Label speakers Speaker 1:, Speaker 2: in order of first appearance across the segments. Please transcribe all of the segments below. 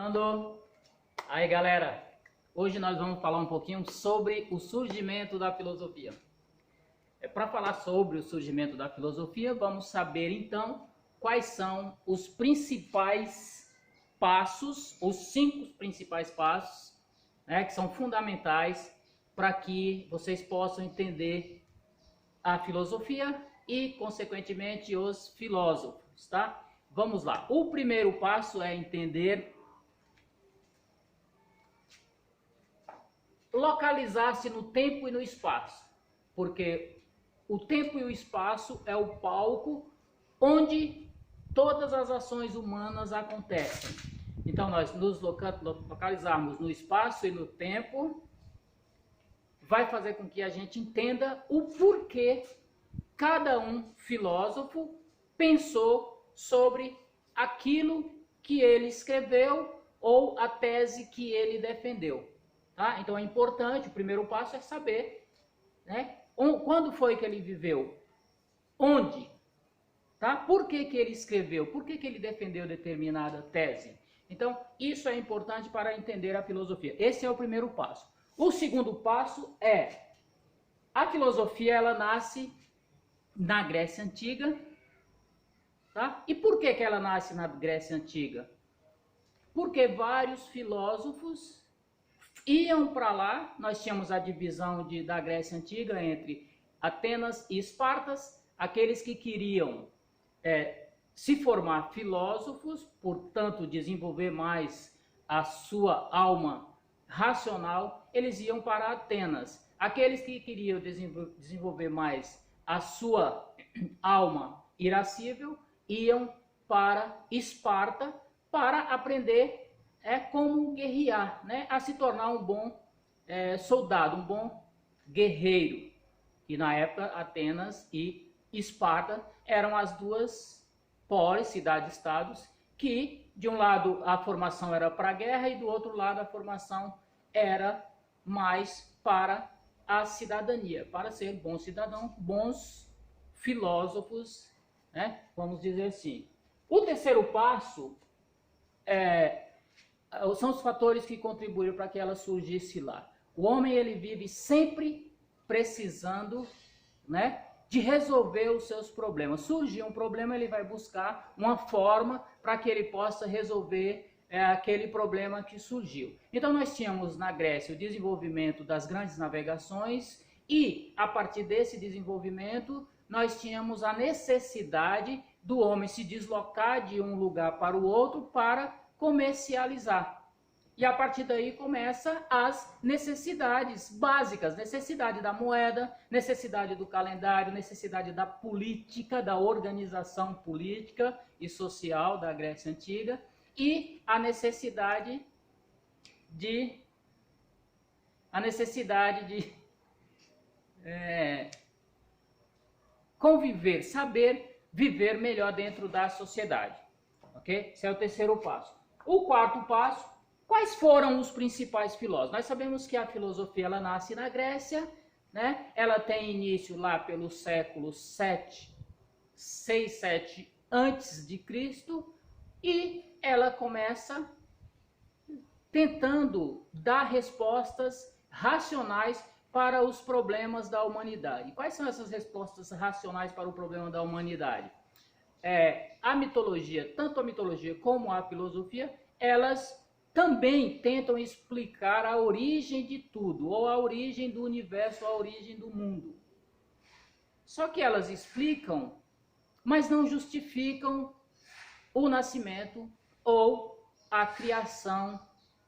Speaker 1: Gravando. Aí, galera, hoje nós vamos falar um pouquinho sobre o surgimento da filosofia. Para falar sobre o surgimento da filosofia, vamos saber então quais são os principais passos, os 5 principais passos, que são fundamentais para que vocês possam entender a filosofia e, consequentemente, os filósofos, tá? Vamos lá. O primeiro passo é entender, localizar-se no tempo e no espaço, porque o tempo e o espaço é o palco onde todas as ações humanas acontecem. Então, nós nos localizarmos no espaço e no tempo vai fazer com que a gente entenda o porquê cada um filósofo pensou sobre aquilo que ele escreveu ou a tese que ele defendeu. Tá? Então é importante, o primeiro passo é saber, quando foi que ele viveu, onde, tá? Por que ele escreveu, por que ele defendeu determinada tese. Então isso é importante para entender a filosofia. Esse é o primeiro passo. O segundo passo é, a filosofia ela nasce na Grécia Antiga, tá? E por que ela nasce na Grécia Antiga? Porque vários filósofos iam para lá. Nós tínhamos a divisão da Grécia Antiga entre Atenas e Espartas, aqueles que queriam se formar filósofos, portanto desenvolver mais a sua alma racional, eles iam para Atenas. Aqueles que queriam desenvolver mais a sua alma irascível iam para Esparta para aprender como guerrear, a se tornar um bom soldado, um bom guerreiro. E na época Atenas e Esparta eram as duas polis, cidades-estados, que de um lado a formação era para a guerra e do outro lado a formação era mais para a cidadania, para ser bom cidadão, bons filósofos, vamos dizer assim. O terceiro passo são os fatores que contribuíram para que ela surgisse lá. O homem ele vive sempre precisando, de resolver os seus problemas. Surge um problema, ele vai buscar uma forma para que ele possa resolver aquele problema que surgiu. Então nós tínhamos na Grécia o desenvolvimento das grandes navegações e a partir desse desenvolvimento nós tínhamos a necessidade do homem se deslocar de um lugar para o outro para comercializar. E a partir daí começa as necessidades básicas, necessidade da moeda, necessidade do calendário, necessidade da política, da organização política e social da Grécia Antiga e a necessidade de conviver, saber viver melhor dentro da sociedade. Ok? Esse é o terceiro passo. O quarto passo, quais foram os principais filósofos? Nós sabemos que a filosofia ela nasce na Grécia, Ela tem início lá pelo século 6, 7 antes de Cristo e ela começa tentando dar respostas racionais para os problemas da humanidade. Quais são essas respostas racionais para o problema da humanidade? A mitologia, tanto a mitologia como a filosofia, elas também tentam explicar a origem de tudo, ou a origem do universo, a origem do mundo. Só que elas explicam, mas não justificam o nascimento ou a criação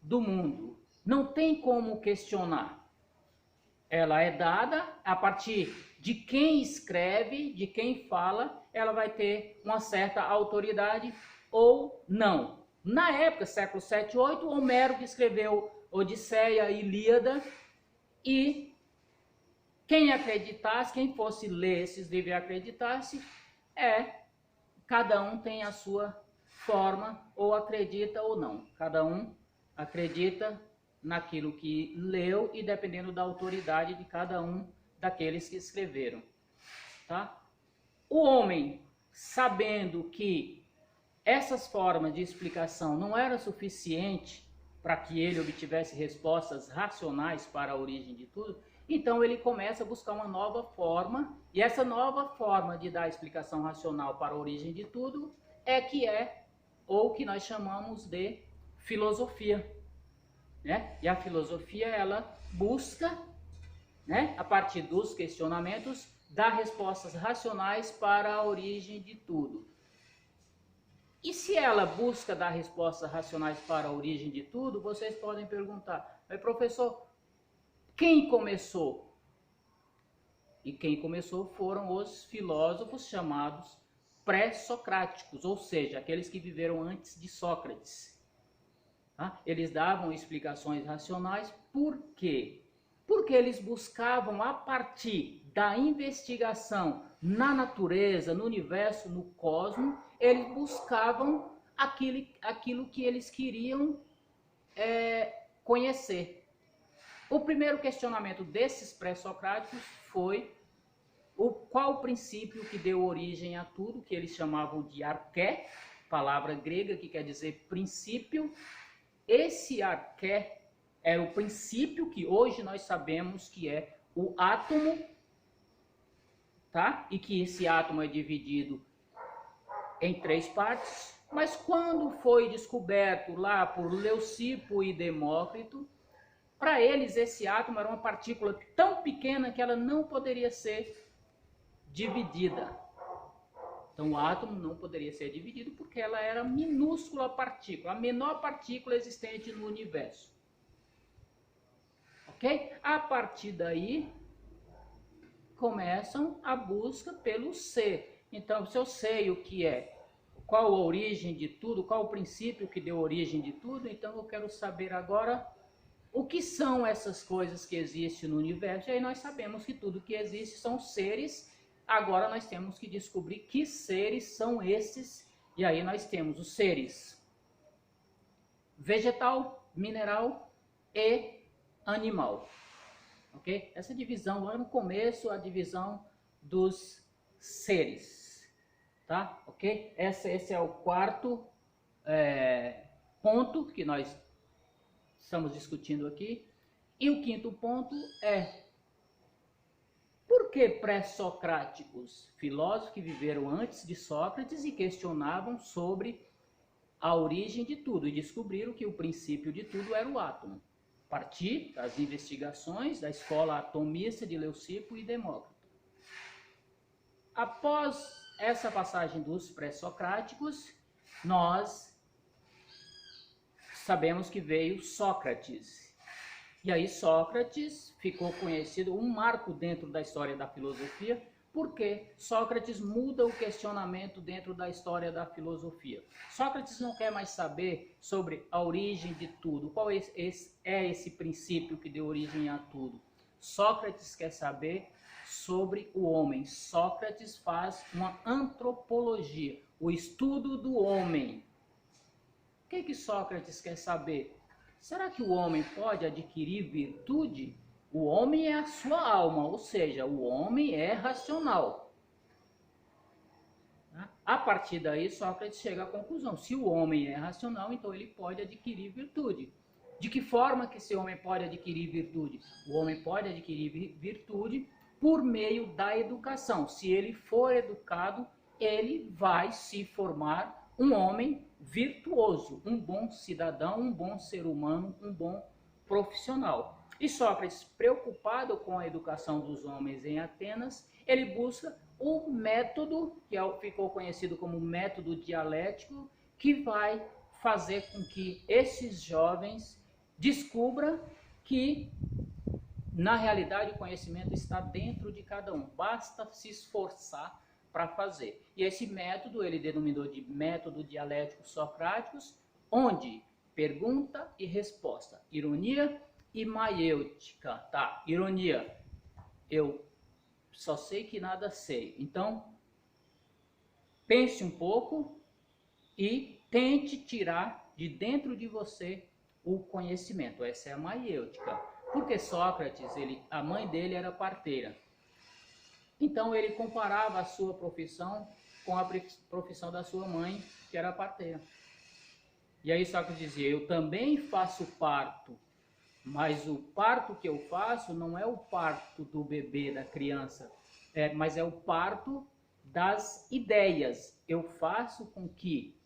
Speaker 1: do mundo. Não tem como questionar. Ela é dada a partir de quem escreve, de quem fala, ela vai ter uma certa autoridade ou não. Na época, século 7, 8, Homero que escreveu Odisseia e Ilíada, e quem acreditasse, quem fosse ler esses livros e acreditasse, cada um tem a sua forma, ou acredita ou não. Cada um acredita naquilo que leu e dependendo da autoridade de cada um daqueles que escreveram. Tá? O homem, sabendo que essas formas de explicação não eram suficientes para que ele obtivesse respostas racionais para a origem de tudo, então ele começa a buscar uma nova forma, e essa nova forma de dar explicação racional para a origem de tudo ou que nós chamamos de filosofia, né? E a filosofia, ela busca, né, a partir dos questionamentos, dar respostas racionais para a origem de tudo. E se ela busca dar respostas racionais para a origem de tudo, vocês podem perguntar, mas professor, quem começou? E quem começou foram os filósofos chamados pré-socráticos, ou seja, aqueles que viveram antes de Sócrates. Tá? Eles davam explicações racionais, por quê? Porque eles buscavam, a partir da investigação na natureza, no universo, no cosmos, eles buscavam aquilo que eles queriam conhecer. O primeiro questionamento desses pré-socráticos foi qual o princípio que deu origem a tudo, que eles chamavam de arché, palavra grega que quer dizer princípio. Esse arché era o princípio que hoje nós sabemos que é o átomo, tá? E que esse átomo é dividido em 3 partes. Mas quando foi descoberto lá por Leucipo e Demócrito, para eles esse átomo era uma partícula tão pequena que ela não poderia ser dividida. Então o átomo não poderia ser dividido porque ela era minúscula partícula, a menor partícula existente no universo. Ok? A partir daí começam a busca pelo ser. Então, se eu sei o que é, qual a origem de tudo, qual o princípio que deu origem de tudo, então eu quero saber agora o que são essas coisas que existem no universo. E aí nós sabemos que tudo que existe são seres. Agora nós temos que descobrir que seres são esses. E aí nós temos os seres vegetal, mineral e animal. Ok? Essa divisão, lá no começo, a divisão dos seres. Tá? Ok? Esse é o quarto ponto que nós estamos discutindo aqui. E o quinto ponto é: por que pré-socráticos? Filósofos que viveram antes de Sócrates e questionavam sobre a origem de tudo e descobriram que o princípio de tudo era o átomo. A partir das investigações da escola atomista de Leucipo e Demócrito. Após essa passagem dos pré-socráticos, nós sabemos que veio Sócrates. E aí Sócrates ficou conhecido, um marco dentro da história da filosofia, porque Sócrates muda o questionamento dentro da história da filosofia. Sócrates não quer mais saber sobre a origem de tudo, qual é esse princípio que deu origem a tudo. Sócrates quer saber sobre o homem. Sócrates faz uma antropologia, o estudo do homem. O que Sócrates quer saber? Será que o homem pode adquirir virtude? O homem é a sua alma, ou seja, o homem é racional. A partir daí, Sócrates chega à conclusão: se o homem é racional, então ele pode adquirir virtude. De que forma que esse homem pode adquirir virtude? O homem pode adquirir virtude por meio da educação. Se ele for educado, ele vai se formar um homem virtuoso, um bom cidadão, um bom ser humano, um bom profissional. E Sócrates, preocupado com a educação dos homens em Atenas, ele busca o método, que ficou conhecido como método dialético, que vai fazer com que esses jovens descubram que, na realidade, o conhecimento está dentro de cada um. Basta se esforçar para fazer. E esse método ele denominou de método dialético socrático, onde pergunta e resposta, ironia e maiêutica. Tá, ironia, eu só sei que nada sei. Então, pense um pouco e tente tirar de dentro de você o conhecimento. Essa é a maiêutica. Porque Sócrates, a mãe dele era parteira. Então ele comparava a sua profissão com a profissão da sua mãe, que era parteira. E aí Sócrates dizia, eu também faço parto, mas o parto que eu faço não é o parto do bebê, da criança, mas é o parto das ideias. Eu faço com que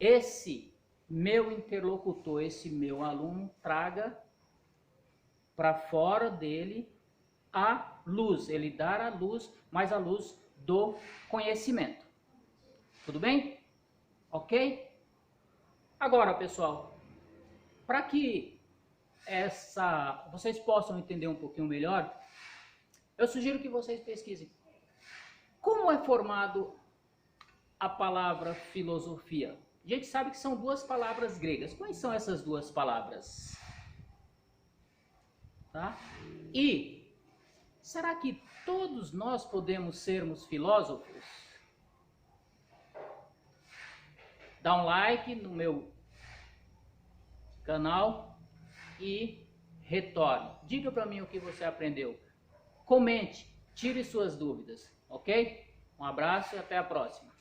Speaker 1: esse meu interlocutor, esse meu aluno, traga para fora dele a luz, ele dar a luz, mas a luz do conhecimento. Tudo bem? Ok? Agora, pessoal, para que vocês possam entender um pouquinho melhor, eu sugiro que vocês pesquisem. Como é formado a palavra filosofia? A gente sabe que são duas palavras gregas. Quais são essas duas palavras? Tá? E será que todos nós podemos sermos filósofos? Dá um like no meu canal e retorne. Diga para mim o que você aprendeu. Comente, tire suas dúvidas, ok? Um abraço e até a próxima.